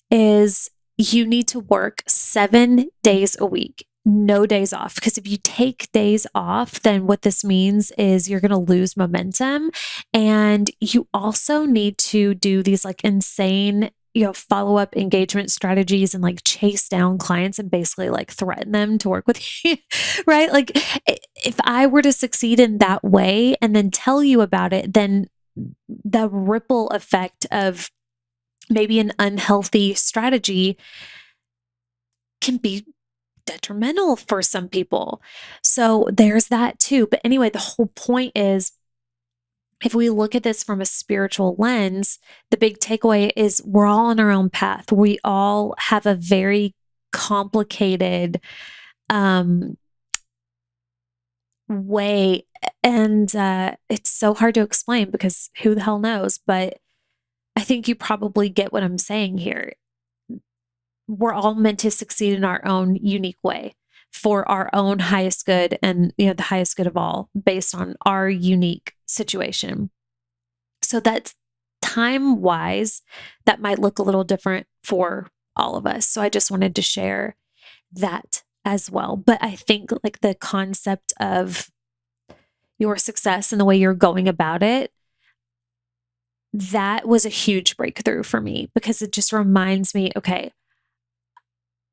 is you need to work 7 days a week, no days off. Because if you take days off, then what this means is you're going to lose momentum. And you also need to do these like insane follow-up engagement strategies and like chase down clients and basically like threaten them to work with you, right? Like if I were to succeed in that way and then tell you about it, then the ripple effect of maybe an unhealthy strategy can be detrimental for some people. So there's that too. But anyway, the whole point is, if we look at this from a spiritual lens, the big takeaway is we're all on our own path. We all have a very complicated way. And it's so hard to explain because who the hell knows? But I think you probably get what I'm saying here. We're all meant to succeed in our own unique way for our own highest good and the highest good of all based on our unique situation. So that's time wise, that might look a little different for all of us. So I just wanted to share that as well. But I think like the concept of your success and the way you're going about it, that was a huge breakthrough for me because it just reminds me, okay,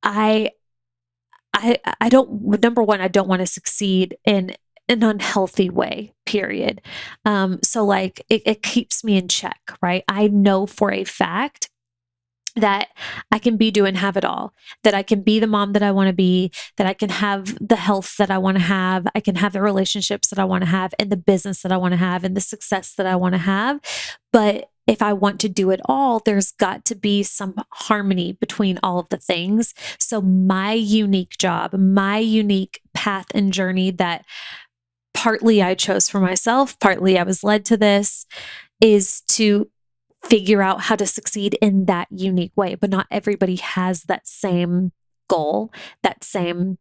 I don't, number one, I don't want to succeed in an unhealthy way, period. So like it keeps me in check, right? I know for a fact that I can be, do, and have it all, that I can be the mom that I want to be, that I can have the health that I want to have, I can have the relationships that I want to have, and the business that I want to have, and the success that I want to have. But if I want to do it all, there's got to be some harmony between all of the things. So my unique job, my unique path and journey that partly I chose for myself, partly I was led to this, is to figure out how to succeed in that unique way. But not everybody has that same goal, that same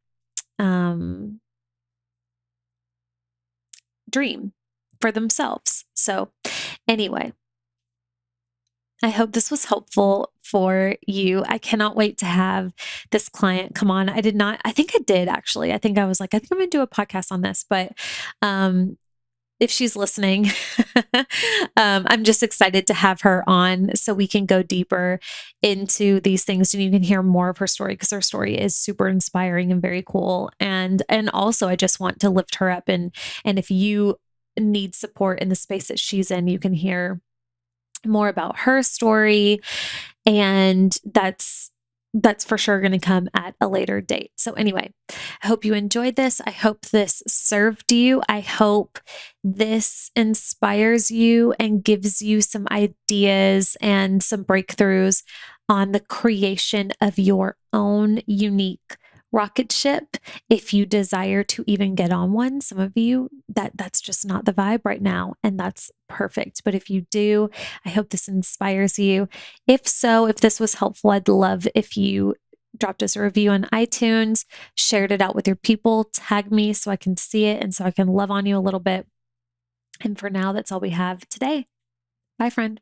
dream for themselves. So anyway, I hope this was helpful for you. I cannot wait to have this client come on. I think I did actually. I think I was like, I think I'm going to do a podcast on this, but if she's listening, I'm just excited to have her on so we can go deeper into these things and you can hear more of her story, because her story is super inspiring and very cool. And also I just want to lift her up, and if you need support in the space that she's in, you can hear more about her story. And that's that's for sure going to come at a later date. So, anyway, I hope you enjoyed this. I hope this served you. I hope this inspires you and gives you some ideas and some breakthroughs on the creation of your own unique rocket ship if you desire to even get on one. Some of you that's just not the vibe right now, and that's perfect. But if you do, I hope this inspires you. If so, if this was helpful, I'd love if you dropped us a review on iTunes, shared it out with your people, tag me so I can see it and so I can love on you a little bit. And for now, that's all we have today. Bye, friend.